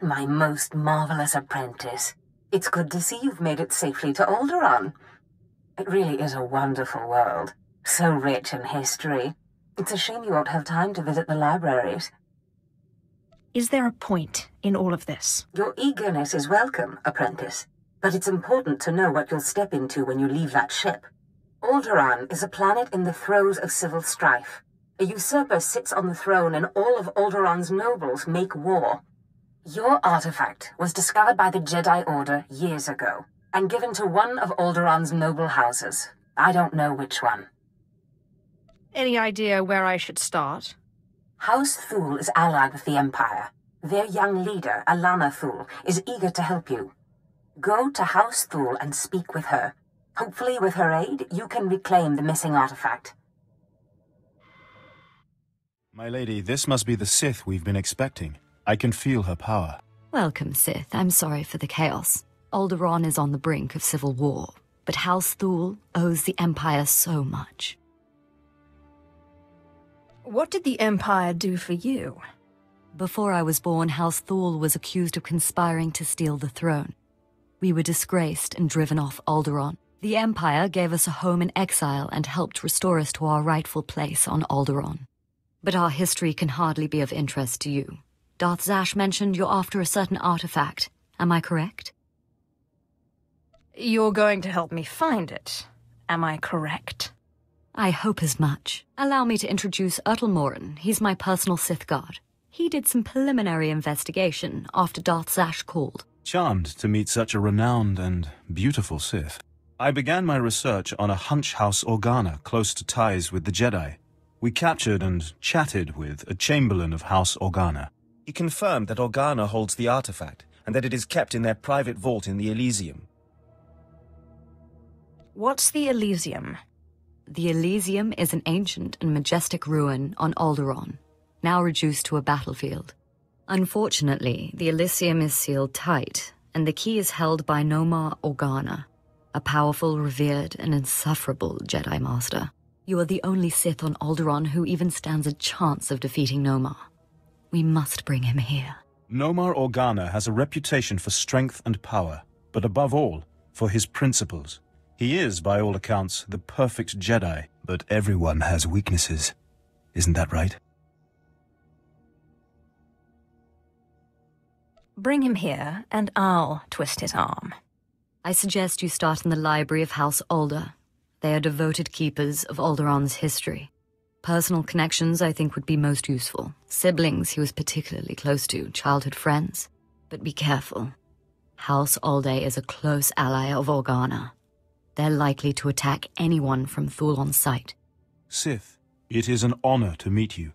my most marvelous apprentice. It's good to see you've made it safely to Alderaan. It really is a wonderful world, so rich in history. It's a shame you won't have time to visit the libraries. Is there a point in all of this? Your eagerness is welcome, apprentice, but it's important to know what you'll step into when you leave that ship. Alderaan is a planet in the throes of civil strife. A usurper sits on the throne and all of Alderaan's nobles make war. Your artifact was discovered by the Jedi Order years ago, and given to one of Alderaan's noble houses. I don't know which one. Any idea where I should start? House Thule is allied with the Empire. Their young leader, Alana Thule, is eager to help you. Go to House Thule and speak with her. Hopefully with her aid, you can reclaim the missing artifact. My lady, this must be the Sith we've been expecting. I can feel her power. Welcome, Sith. I'm sorry for the chaos. Alderaan is on the brink of civil war, but House Thule owes the Empire so much. What did the Empire do for you? Before I was born, House Thule was accused of conspiring to steal the throne. We were disgraced and driven off Alderaan. The Empire gave us a home in exile and helped restore us to our rightful place on Alderaan. But our history can hardly be of interest to you. Darth Zash mentioned you're after a certain artifact. Am I correct? You're going to help me find it. Am I correct? I hope as much. Allow me to introduce Morin. He's my personal Sith guard. He did some preliminary investigation after Darth Zash called. Charmed to meet such a renowned and beautiful Sith. I began my research on a hunch house Organa close to ties with the Jedi. We captured and chatted with a chamberlain of House Organa. He confirmed that Organa holds the artifact, and that it is kept in their private vault in the Elysium. What's the Elysium? The Elysium is an ancient and majestic ruin on Alderaan, now reduced to a battlefield. Unfortunately, the Elysium is sealed tight, and the key is held by Nomar Organa, a powerful, revered, and insufferable Jedi Master. You are the only Sith on Alderaan who even stands a chance of defeating Nomar. We must bring him here. Nomar Organa has a reputation for strength and power, but above all, for his principles. He is, by all accounts, the perfect Jedi, but everyone has weaknesses. Isn't that right? Bring him here, and I'll twist his arm. I suggest you start in the library of House Alder. They are devoted keepers of Alderaan's history. Personal connections, I think, would be most useful. Siblings he was particularly close to, childhood friends. But be careful. House Alde is a close ally of Organa. They're likely to attack anyone from Thule on sight. Sith, it is an honor to meet you.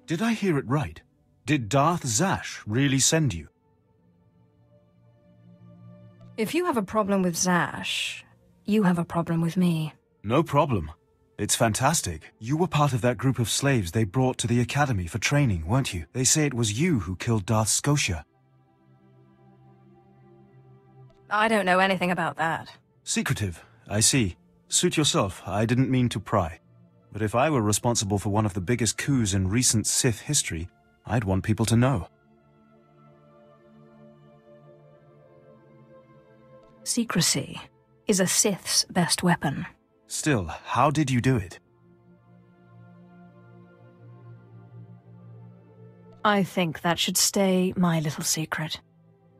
Did I hear it right? Did Darth Zash really send you? If you have a problem with Zash, you have a problem with me. No problem. It's fantastic. You were part of that group of slaves they brought to the academy for training, weren't you? They say it was you who killed Darth Scotia. I don't know anything about that. Secretive, I see. Suit yourself, I didn't mean to pry. But if I were responsible for one of the biggest coups in recent Sith history, I'd want people to know. Secrecy is a Sith's best weapon. Still, how did you do it? I think that should stay my little secret.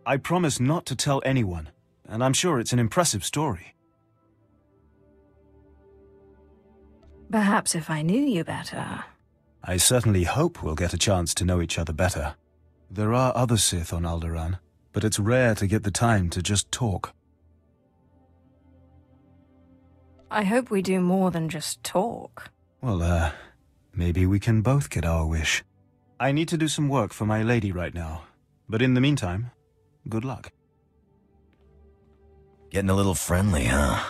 I promise not to tell anyone, and I'm sure it's an impressive story. Perhaps if I knew you better. I certainly hope we'll get a chance to know each other better. There are other Sith on Alderaan, but it's rare to get the time to just talk. I hope we do more than just talk. Well, maybe we can both get our wish. I need to do some work for my lady right now, but in the meantime, good luck. Getting a little friendly, huh?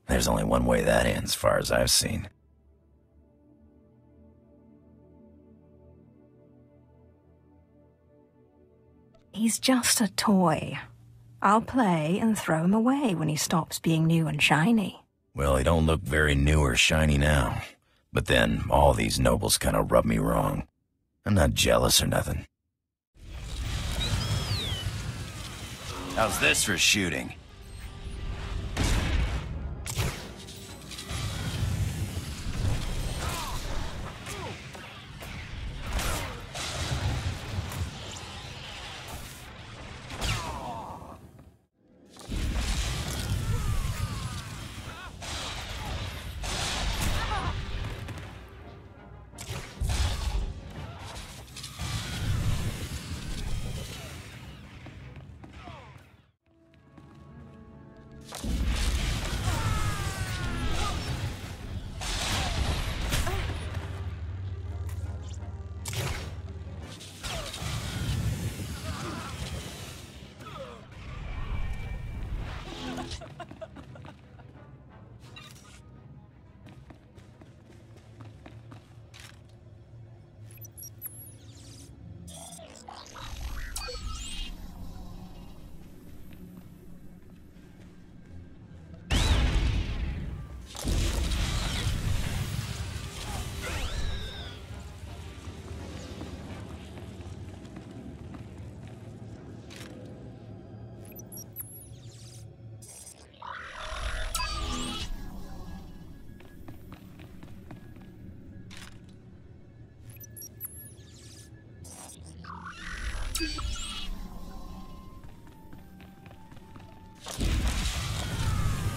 There's only one way that ends, as far as I've seen. He's just a toy. I'll play and throw him away when he stops being new and shiny. Well, he don't look very new or shiny now. But then, all these nobles kind of rub me wrong. I'm not jealous or nothing. How's this for shooting?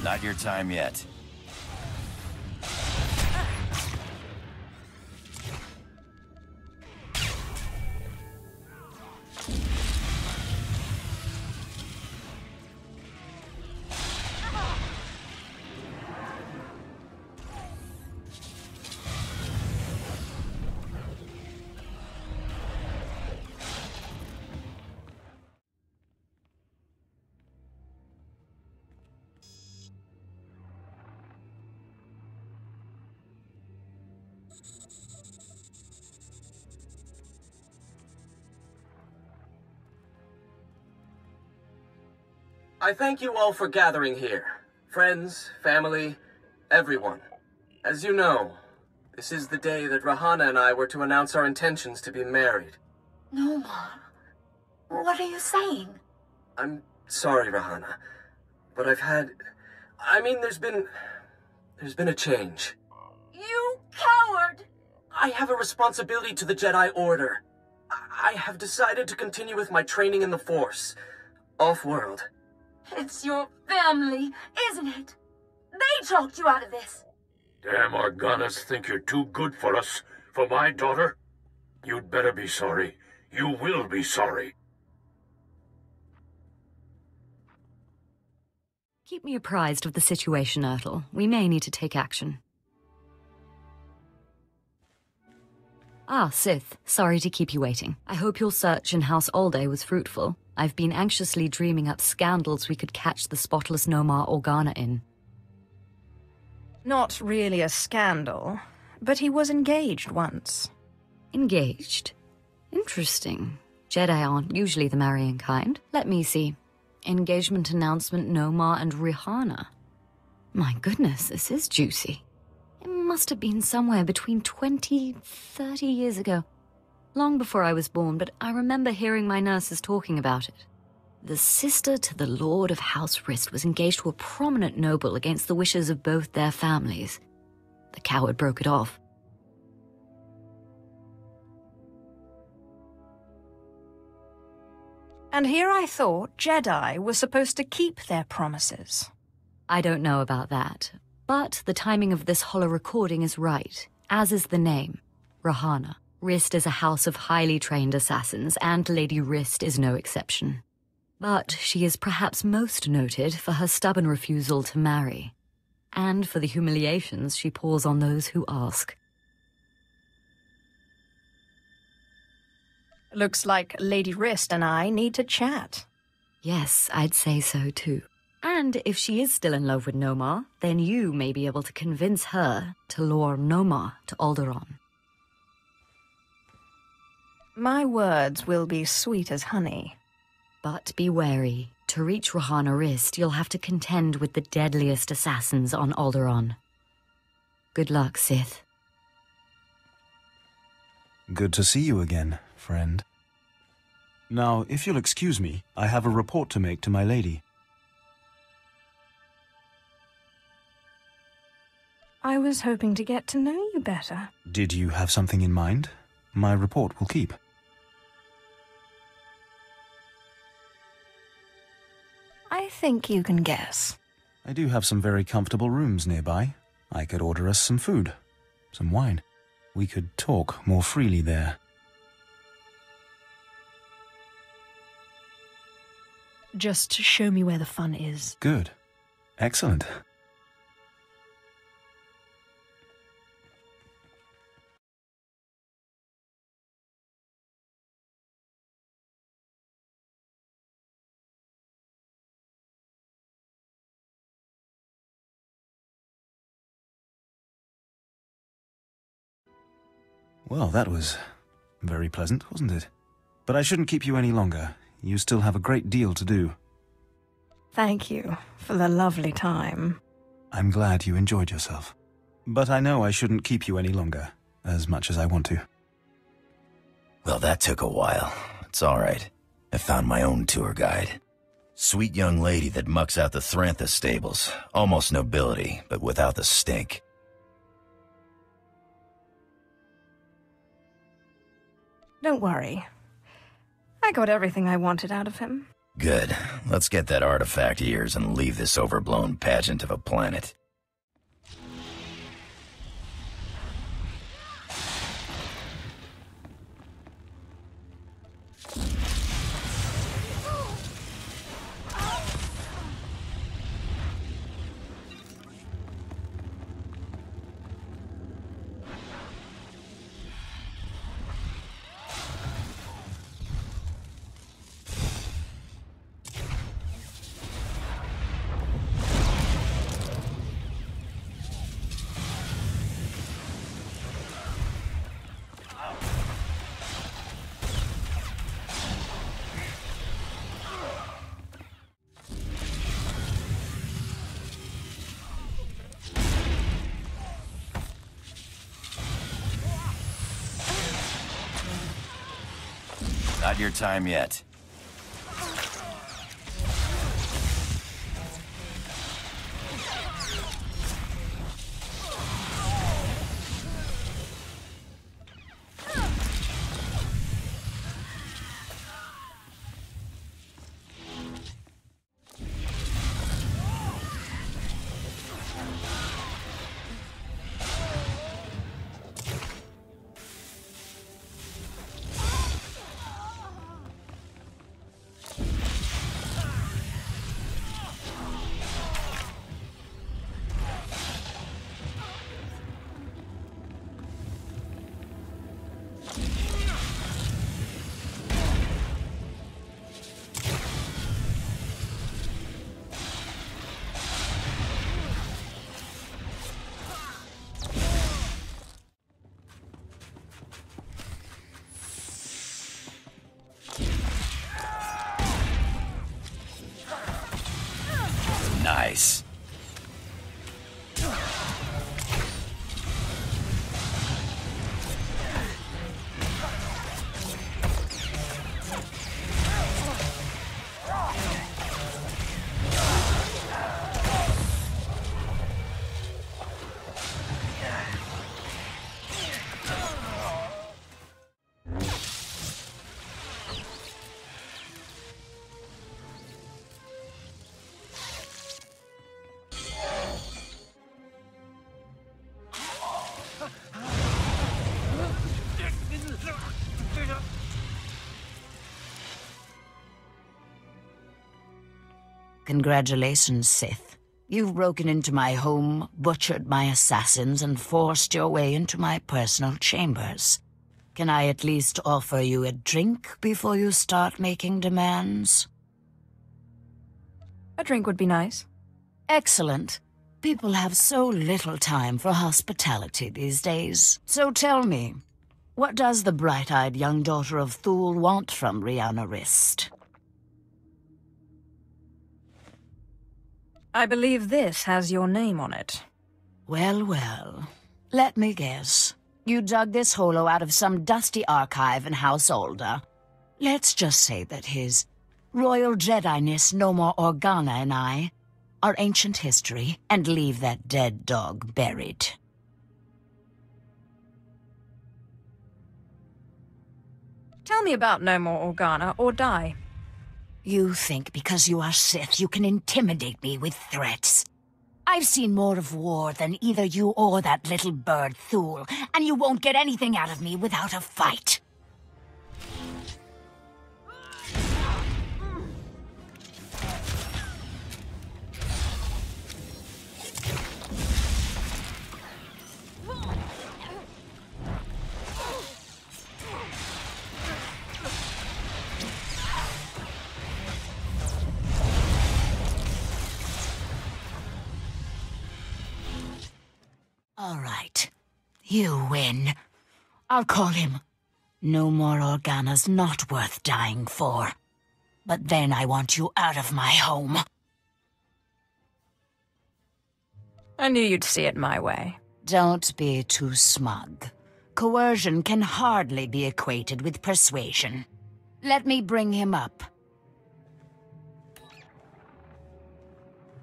Not your time yet. I thank you all for gathering here. Friends, family, everyone. As you know, this is the day that Rahana and I were to announce our intentions to be married. No, Mom. What are you saying? I'm sorry, Rahana, but there's been a change. You coward! I have a responsibility to the Jedi Order. I have decided to continue with my training in the Force, off-world. It's your family, isn't it? They talked you out of this. Damn Organas think you're too good for us, for my daughter. You'd better be sorry. You will be sorry. Keep me apprised of the situation, Ertl. We may need to take action. Ah, Sith. Sorry to keep you waiting. I hope your search in House Alde was fruitful. I've been anxiously dreaming up scandals we could catch the spotless Nomar Organa in. Not really a scandal, but he was engaged once. Engaged? Interesting. Jedi aren't usually the marrying kind. Let me see. Engagement announcement, Nomar and Rihanna. My goodness, this is juicy. It must have been somewhere between 20, 30 years ago. Long before I was born, but I remember hearing my nurses talking about it. The sister to the Lord of House Rist was engaged to a prominent noble against the wishes of both their families. The coward broke it off. And here I thought Jedi were supposed to keep their promises. I don't know about that, but the timing of this holo recording is right, as is the name, Rahana. Rist is a house of highly trained assassins, and Lady Rist is no exception. But she is perhaps most noted for her stubborn refusal to marry, and for the humiliations she pours on those who ask. Looks like Lady Rist and I need to chat. Yes, I'd say so too. And if she is still in love with Nomar, then you may be able to convince her to lure Nomar to Alderaan. My words will be sweet as honey. But be wary. To reach Rahana Rist, you'll have to contend with the deadliest assassins on Alderaan. Good luck, Sith. Good to see you again, friend. Now, if you'll excuse me, I have a report to make to my lady. I was hoping to get to know you better. Did you have something in mind? My report will keep. I think you can guess. I do have some very comfortable rooms nearby. I could order us some food, some wine. We could talk more freely there. Just show me where the fun is. Good. Excellent. Well, that was very pleasant, wasn't it? But I shouldn't keep you any longer. You still have a great deal to do. Thank you for the lovely time. I'm glad you enjoyed yourself. But I know I shouldn't keep you any longer, as much as I want to. Well, that took a while. It's all right. I found my own tour guide. Sweet young lady that mucks out the Thrantha stables. Almost nobility, but without the stink. Don't worry. I got everything I wanted out of him. Good. Let's get that artifact of yours and leave this overblown pageant of a planet. Not your time yet. Nice. Congratulations, Sith. You've broken into my home, butchered my assassins, and forced your way into my personal chambers. Can I at least offer you a drink before you start making demands? A drink would be nice. Excellent. People have so little time for hospitality these days. So tell me, what does the bright-eyed young daughter of Thule want from Rihanna Rist? I believe this has your name on it. Well, well. Let me guess. You dug this holo out of some dusty archive in House Older. Let's just say that his Royal Jedi-ness No More Organa and I are ancient history, and leave that dead dog buried. Tell me about No More Organa, or die. You think because you are Sith you can intimidate me with threats. I've seen more of war than either you or that little bird Thule, and you won't get anything out of me without a fight. All right. You win. I'll call him. No More Organa's not worth dying for. But then I want you out of my home. I knew you'd see it my way. Don't be too smug. Coercion can hardly be equated with persuasion. Let me bring him up.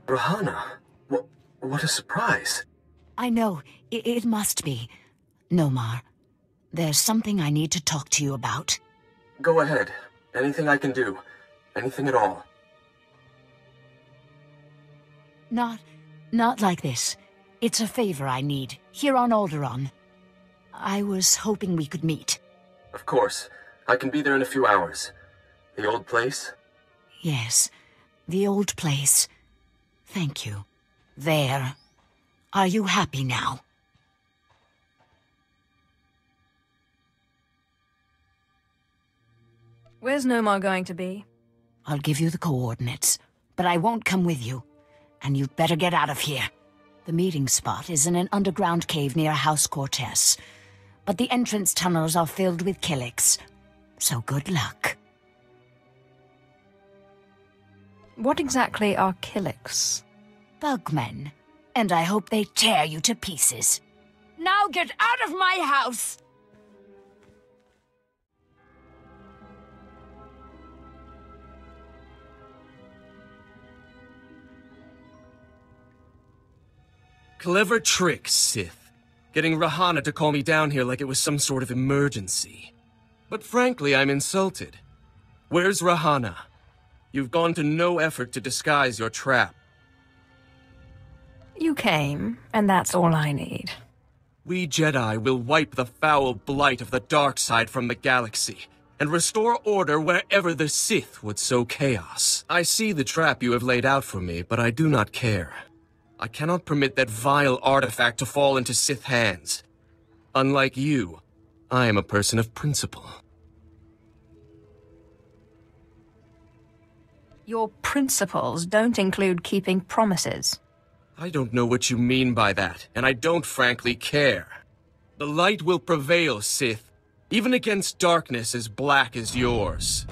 Rahana, what a surprise. I know, it must be. Nomar, there's something I need to talk to you about. Go ahead. Anything I can do. Anything at all. Not like this. It's a favor I need, here on Alderaan. I was hoping we could meet. Of course. I can be there in a few hours. The old place? Yes, the old place. Thank you. There. Are you happy now? Where's Nomar going to be? I'll give you the coordinates, but I won't come with you. And you'd better get out of here. The meeting spot is in an underground cave near House Cortez. But the entrance tunnels are filled with Killiks. So good luck. What exactly are Killiks? Bugmen. And I hope they tear you to pieces. Now get out of my house! Clever trick, Sith. Getting Rahana to call me down here like it was some sort of emergency. But frankly, I'm insulted. Where's Rahana? You've gone to no effort to disguise your trap. You came, and that's all I need. We Jedi will wipe the foul blight of the dark side from the galaxy, and restore order wherever the Sith would sow chaos. I see the trap you have laid out for me, but I do not care. I cannot permit that vile artifact to fall into Sith hands. Unlike you, I am a person of principle. Your principles don't include keeping promises. I don't know what you mean by that, and I don't frankly care. The light will prevail, Sith, even against darkness as black as yours.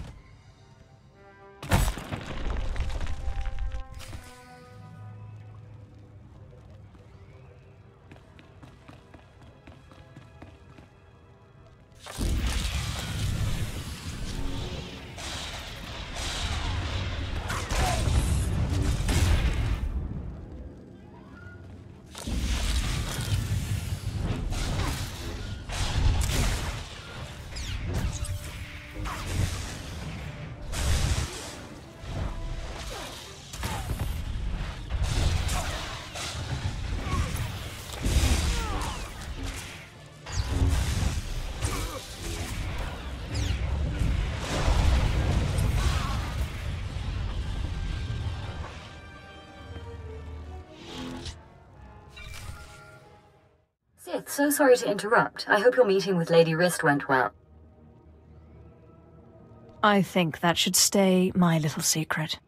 Sith, so sorry to interrupt. I hope your meeting with Lady Wrist went well. I think that should stay my little secret.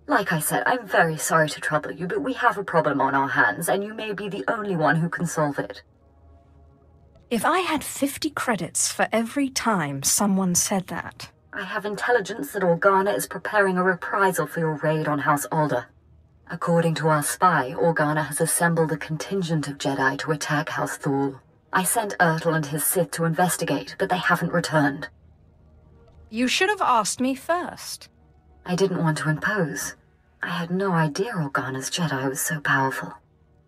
Like I said, I'm very sorry to trouble you, but we have a problem on our hands, and you may be the only one who can solve it. If I had 50 credits for every time someone said that... I have intelligence that Organa is preparing a reprisal for your raid on House Alder. According to our spy, Organa has assembled a contingent of Jedi to attack House Thule. I sent Ertl and his Sith to investigate, but they haven't returned. You should have asked me first. I didn't want to impose. I had no idea Organa's Jedi was so powerful.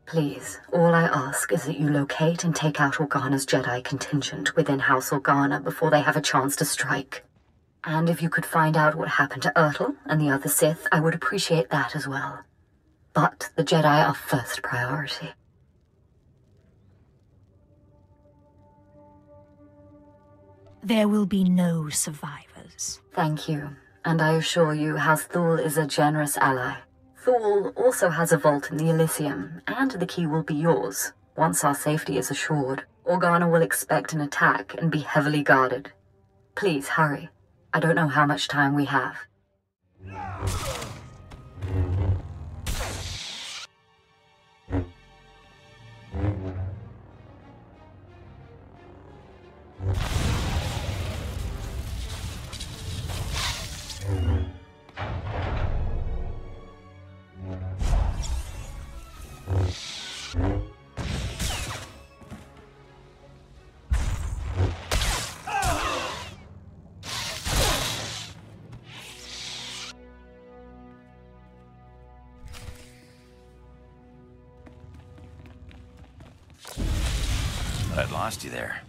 Please, all I ask is that you locate and take out Organa's Jedi contingent within House Organa before they have a chance to strike. And if you could find out what happened to Ertl and the other Sith, I would appreciate that as well. But the Jedi are first priority. There will be no survivors. Thank you, and I assure you House Thul is a generous ally. Thul also has a vault in the Elysium, and the key will be yours, once our safety is assured. Organa will expect an attack and be heavily guarded. Please, hurry. I don't know how much time we have. I'd lost you there.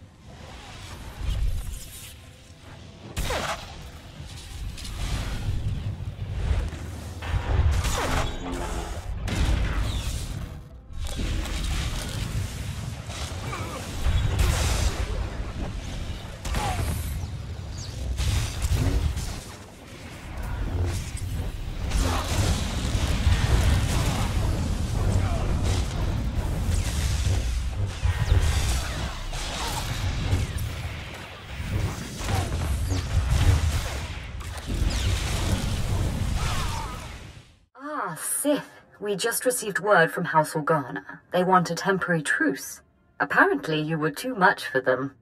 Sith, we just received word from House Organa. They want a temporary truce. Apparently you were too much for them.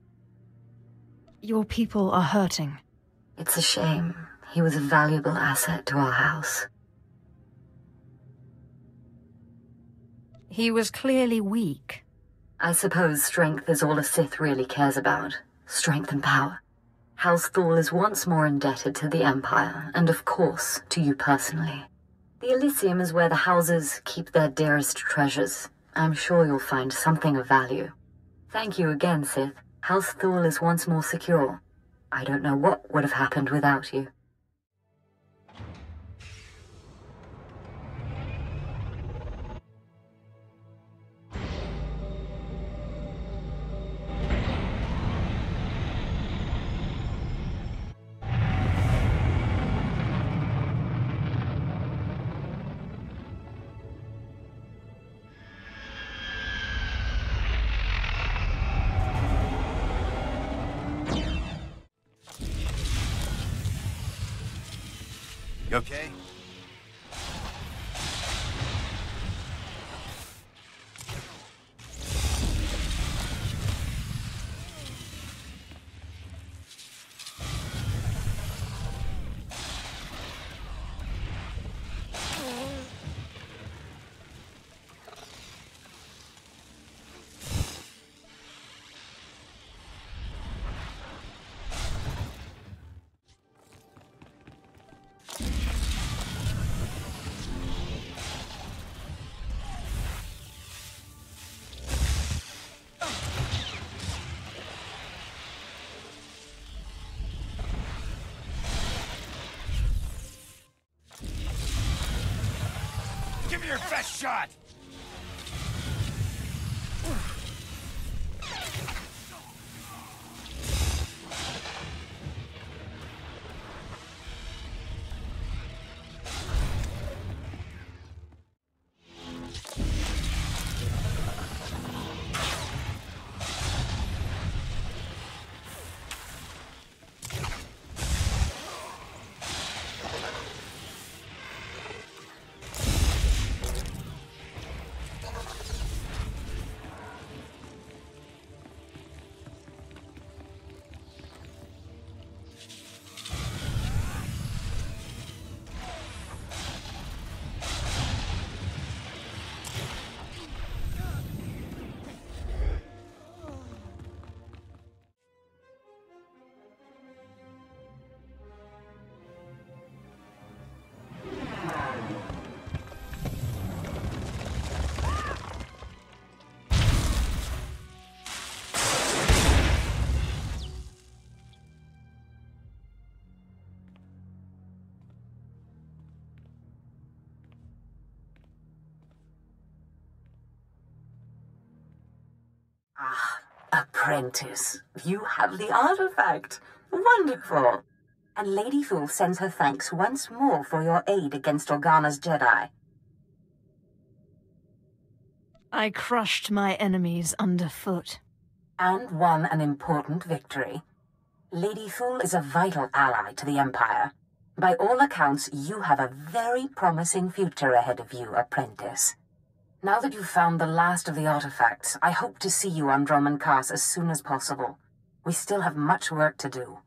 Your people are hurting. It's a shame. He was a valuable asset to our house. He was clearly weak. I suppose strength is all a Sith really cares about. Strength and power. House Thul is once more indebted to the Empire, and of course, to you personally. The Elysium is where the houses keep their dearest treasures. I'm sure you'll find something of value. Thank you again, Sith. House Thul is once more secure. I don't know what would have happened without you. You okay? Give me your best shot! Ah, apprentice. You have the artifact. Wonderful. And Lady Thule sends her thanks once more for your aid against Organa's Jedi. I crushed my enemies underfoot. And won an important victory. Lady Thule is a vital ally to the Empire. By all accounts, you have a very promising future ahead of you, apprentice. Now that you've found the last of the artifacts, I hope to see you on Dromund Kaas as soon as possible. We still have much work to do.